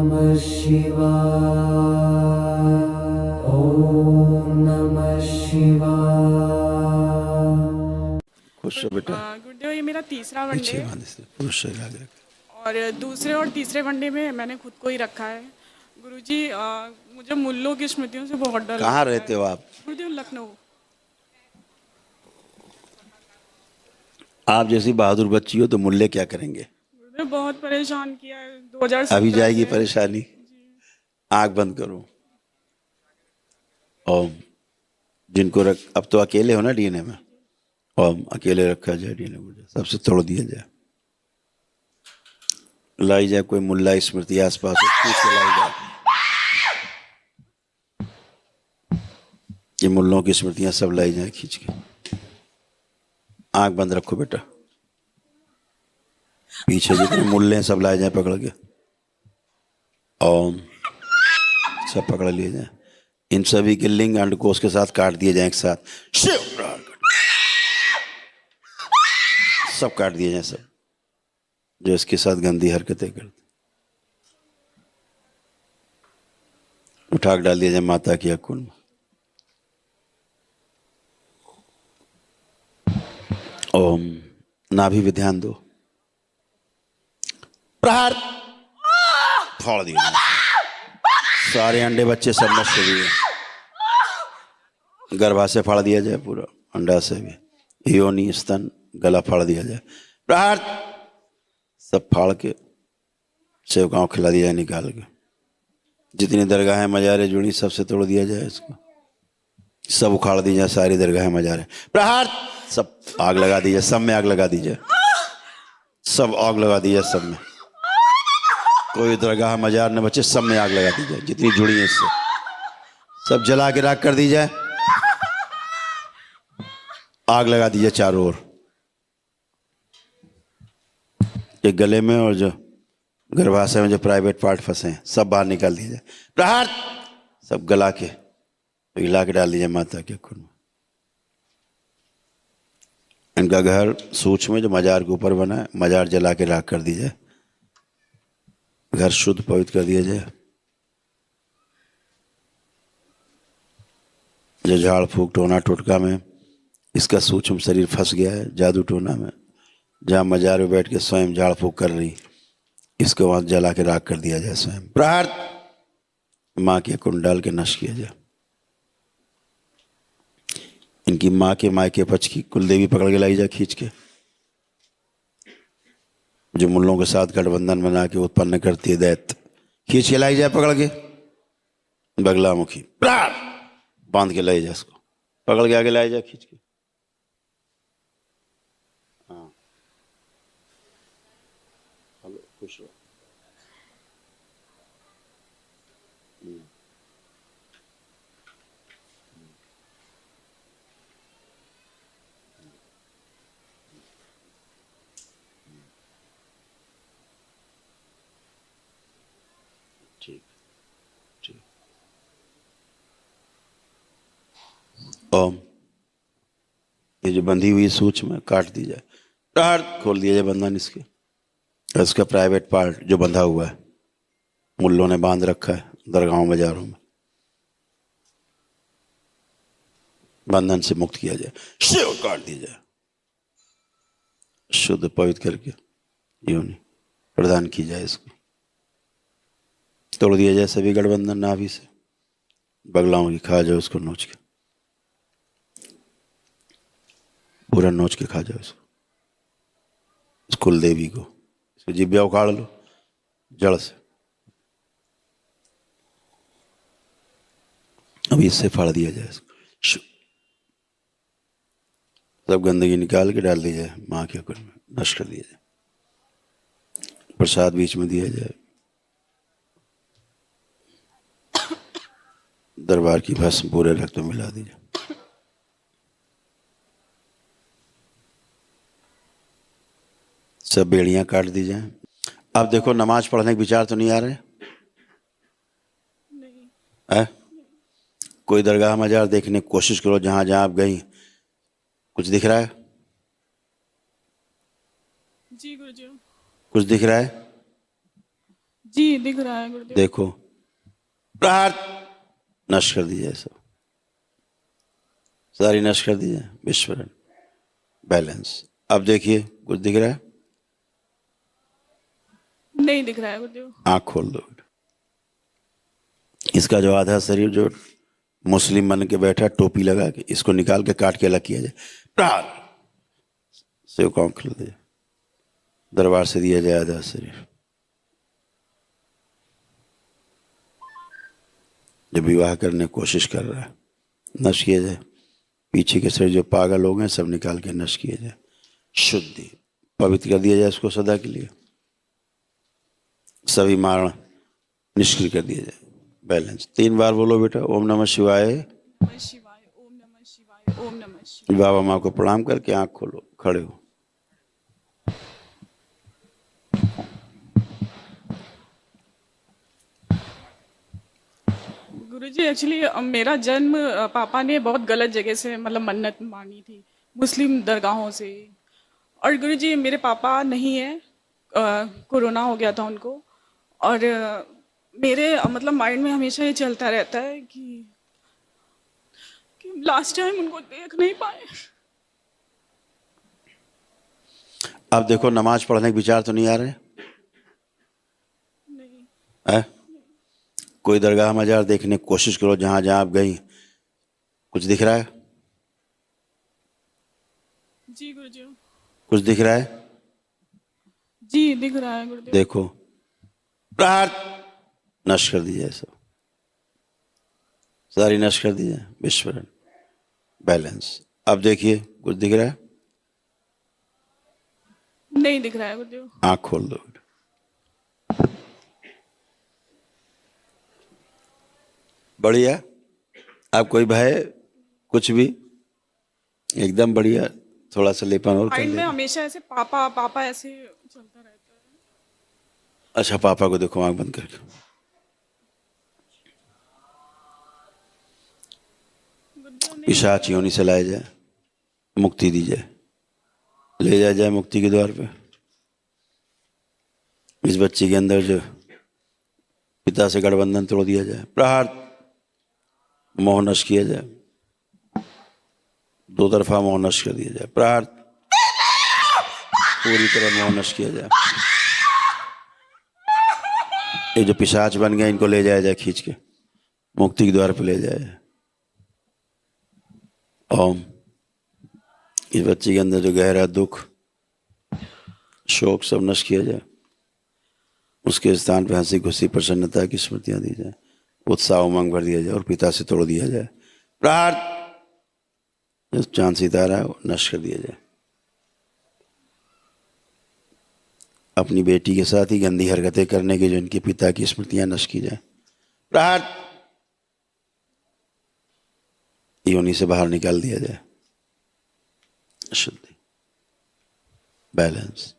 नमः शिवाय। ओम नमः शिवाय। खुश हो बेटा। गुरुदेव, ये मेरा तीसरा वनडे पीछे है बांध से पुरुष से लाग रखा। और दूसरे और तीसरे वनडे में मैंने खुद को ही रखा है। गुरुजी, मुझे मुल्लों की स्मृतियों से बहुत डर कहाँ लगता रहते है। हो आप? गुरुदेव, लखनऊ। आप जैसी बहादुर बच्ची हो तो मुल्ले क्या करेंगे? गुरुदेव, बहुत परेशान किया है अभी 2017 जाएगी से। परेशानी। आंख बंद करो। ओम। जिनको रख, अब तो अकेले हो ना डीएनए में। ओम अकेले रखा जाए डीएनए मुझे सबसे तोड़ दिया जाए। लाई जाए कोई मुल्ला स्मृति आसपास हो, खींच के लाई जाए। ये मुल्लों की स्मृतियां सब लाई जाए खींच के। आंख बंद रखो बेटा। पीछे जितने मुल्ले हैं सब लाए जाए पकड़ के। ओम। सब पकड़ लिए जाए। इन सभी के लिंग अंडकोश के साथ काट दिए जाए एक साथ। शिव सब काट दिए जाए सब जो इसके साथ गंदी हरकतें करते। उठा के डाल दिया जाए माता की अकुंड में। ओम। नाभि पे ध्यान दो। प्रहार फाड़ दिए जाए। सारे अंडे बच्चे सब नष्ट हो गए। गर्भा से फाड़ दिया जाए पूरा अंडा से भी। योनि स्तन गला फाड़ दिया जाए। प्रहार सब फाड़ के सेवकाओं खिला दिया जाए निकाल के। जितनी दरगाहें मजारे जुड़ी सबसे तोड़ दिया जाए इसको। सब उखाड़ दी जाए सारी दरगाहें मजारे। प्रहार सब आग लगा दीजिए। सब में आग लगा दीजिए। सब आग लगा दीजिए सब में। कोई दरगाह मजार न बचे सब में आग लगा दी जाए जितनी जुड़ी है इससे। सब जला के राख कर दी जाए। आग लगा दीजिए चारों ओर। ये गले में और जो गर्भाशय में जो प्राइवेट पार्ट फंसे हैं सब बाहर निकाल दिए जाए। प्रहार सब गला के हिला के डाल दीजिए माता के खून में। इनका घर सूक्ष्म जो मजार के ऊपर बना है मजार जला के राख कर दी जाए। घर शुद्ध पवित्र कर दिया जाए। जो झाड़ फूक टोना टोटका में इसका सूक्ष्म शरीर फंस गया है जादू टोना में जहाँ मजार में बैठ के स्वयं झाड़ फूक कर रही इसको वहां जला के राख कर दिया जाए स्वयं। प्रहार माँ के कुंड डाल के नष्ट किया जाए। इनकी माँ के मायके पक्ष की कुलदेवी पकड़ के लाई जाए खींच के जो मुल्लों के साथ गठबंधन बना के उत्पन्न करती है दैत्य। खींच के लाई जाए पकड़ के बगलामुखी। प्रहार बांध के लाई जाए इसको। पकड़ के आगे लाई जाए खींच के। हाँ हेलो खुश रहो। ठीक ठीक। ओम। ये जो बंधी हुई सूक्ष्म है काट दी जाए। प्रहार खोल दिया जाए बंधन इसके। इसका प्राइवेट पार्ट जो बंधा हुआ है मुल्लों ने बांध रखा है दरगाहों बाजारों में बंधन से मुक्त किया जाए। शिव काट दिया जाए। शुद्ध पवित्र करके योनि प्रदान की जाए इसको। तोड़ दिया जाए सभी गठबंधन नाभि से। बगलाओं की खा जाए उसको नोच के पूरा नोच के खा जाओ इसको। इस कुल देवी को इसको जिब्या उखाड़ लो जड़ से। अभी इससे फाड़ दिया जाए इसको। सब गंदगी निकाल के डाल दी जाए माँ के कुल में नष्ट कर दिया जाए। प्रसाद बीच में दिया जाए। दरबार की भस्म पूरे रक्त में मिला दी जाए। सब बेड़ियां काट दी जाए। अब देखो नमाज पढ़ने के विचार तो नहीं आ रहे नहीं। है? कोई दरगाह मजार देखने की कोशिश करो जहां जहां आप गई कुछ दिख रहा है? जी गुरुजी। कुछ दिख रहा है? जी दिख रहा है गुरुदेव। देखो, प्रहार नष्ट कर दीजिए, सब सारी नष्ट कर दीजिए। विस्फोरण, बैलेंस। अब देखिए, कुछ दिख रहा है? नहीं दिख रहा है गुरुदेव। आंख खोल दो। इसका जो आधा शरीर जो मुस्लिम बन के बैठा टोपी लगा के, इसको निकाल के काट के अलग किया जाए। प्रहार से आंख खोल दीजिए। दरबार से दिया जाए आधा शरीर। जो विवाह करने की कोशिश कर रहा है, नष्ट किया जाए। पीछे के शरीर जो पागल लोग हैं, सब निकाल के नष्ट किया जाए। शुद्धि, पवित्र कर दिया जाए इसको सदा के लिए। सभी मारण निष्क्रिय कर दिया जाए। बैलेंस। 3 बार बोलो बेटा, ओम नमः शिवाय। नमः शिवाय, ओम नमः शिवाय, ओम नमः शिवाय। बाबा माँ को प्रणाम करके आंख खोलो, खड़े हो। गुरुजी एक्चुअली मेरा जन्म पापा ने बहुत गलत जगह से मतलब मन्नत मांगी थी, मुस्लिम दरगाहों से। और गुरुजी मेरे पापा नहीं है, कोरोना हो गया था उनको। और मेरे मतलब माइंड में हमेशा ये चलता रहता है कि लास्ट टाइम उनको देख नहीं पाए। अब देखो, नमाज पढ़ने के विचार तो नहीं आ रहे नहीं। है? कोई दरगाह मजार देखने की कोशिश करो, जहां जहां आप गई। कुछ दिख रहा है? जी गुरुजी। कुछ दिख रहा है? जी दिख रहा है गुरुदेव। देखो, प्रहार नष्ट कर दीजिए, सब सारी नष्ट कर दीजिए। विस्फोरण, बैलेंस। अब देखिए, कुछ दिख रहा है? नहीं दिख रहा है गुरुदेव। आंख खोल दो। बढ़िया। आप कोई भय कुछ भी? एकदम बढ़िया। थोड़ा सा लेपन और कर माइंड में ले। हमेशा ऐसे पापा पापा ऐसे चलता रहता है। अच्छा, पापा को देखो आंख बंद करके। गुरुदेव नहीं। पिशाच योनि से लाया जाए, मुक्ति दी जाए, ले जाया जाए मुक्ति के द्वार पे। इस बच्चे के अंदर जो पिता से गठबंधन तोड़ दिया जाए। प्रहार, मोह नष्ट किया जाए। 2 तरफा मोह नष्ट कर दिया जाए। प्रहार, पूरी तरह मोह नष्ट किया जाए। ये जो पिशाच बन गए, इनको ले जाया जाए खींच के, मुक्ति के द्वार पे ले जाए। ओम। इस बच्चे के अंदर जो गहरा दुख, शोक, सब नष्ट किया जाए। उसके स्थान पे हंसी खुशी प्रसन्नता की स्मृतियां दी जाए। उत्साह उमंग भर दिया जाए और पिता से तोड़ दिया जाए। प्रहार, जो चांद सितारा है वो नष्ट कर दिया जाए। अपनी बेटी के साथ ही गंदी हरकतें करने के जो इनके पिता की स्मृतियां नष्ट की जाए। प्रहार, योनि से बाहर निकाल दिया जाए। शुद्धि, बैलेंस।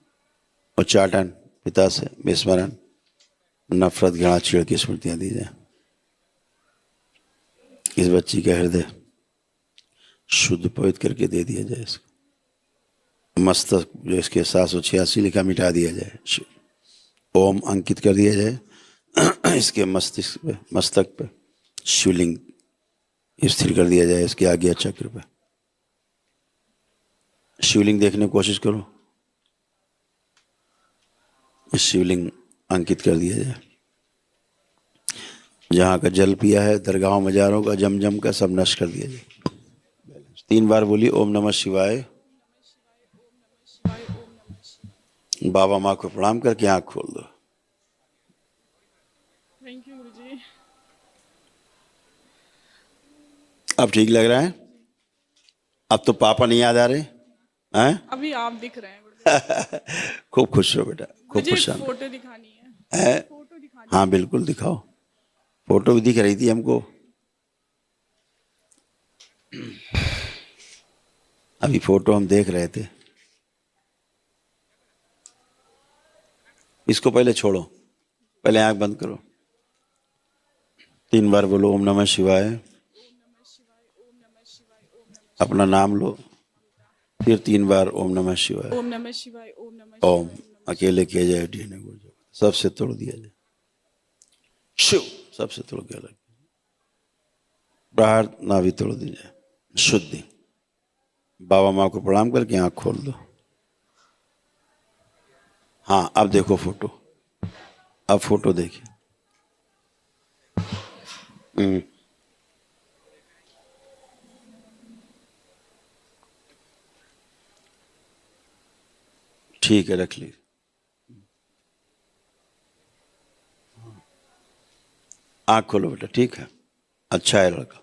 उच्चाटन, पिता से विस्मरण, नफरत, घृणा, चिड़ की स्मृतियां दी जाए। इस बच्ची का हृदय शुद्ध पवित्र करके दे दिया जाए। इसको मस्तक जो इसके 786 लिखा मिटा दिया जाए। ओम अंकित कर दिया जाए। इसके मस्तिष्क पे, मस्तक पे शिवलिंग स्थिर कर दिया जाए। इसके आज्ञा चक्र पे शिवलिंग देखने की कोशिश करो। शिवलिंग अंकित कर दिया जाए। जहाँ का जल पिया है, दरगाहों मजारों का, जम का, सब नष्ट कर दिया जाए। 3 बार बोलिए ओम नमः शिवाय। बाबा माँ को प्रणाम करके आंख खोल दो। थैंक यू गुरुजी। अब ठीक लग रहा है? अब तो पापा नहीं याद आ रहे हैं? अभी आप दिख रहे हैं गुरुजी। खूब खुश रहो बेटा, खूब मुझे खुश एक रहो। फोटो दिखानी है। फोटो दिखानी हाँ बिल्कुल दिखाओ। फोटो भी दिख रही थी हमको। अभी फोटो हम देख रहे थे। इसको पहले छोड़ो, पहले आंख बंद करो। 3 बार बोलो ओम नमः शिवाय। अपना नाम लो, फिर 3 बार ओम नमः शिवाय। ओम नमः शिवाय, ओम नमः शिवाय। ओम अकेले किया जाए, सबसे तोड़ दिया जाए। शिव सबसे तोड़ के अलग। बाहर नाभि तोड़ दीजिए, शुद्धि। बाबा माँ को प्रणाम करके आंख खोल दो। हाँ अब देखो फोटो, अब फोटो देखिए। ठीक है, रख लीजिए। आंख खोलो बेटा, ठीक है, अच्छा है लड़का,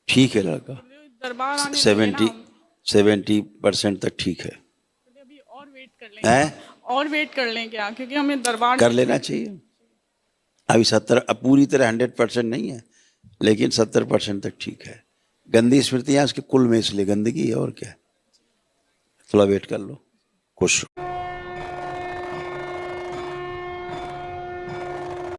ठीक है लड़का। दरबार आने लगे ना, 70% तक ठीक है। अभी और वेट कर लें हैं? और वेट कर लें क्या, क्योंकि हमें दरबार कर लेना चाहिए। अभी 70, अब पूरी तरह 100% नहीं है, लेकिन 70% तक ठीक है। गंदी स्मृतियां उसके कुल में इसलिए गंदगी है, और क्या है। थोड़ा वेट कर लो, खुश रहो।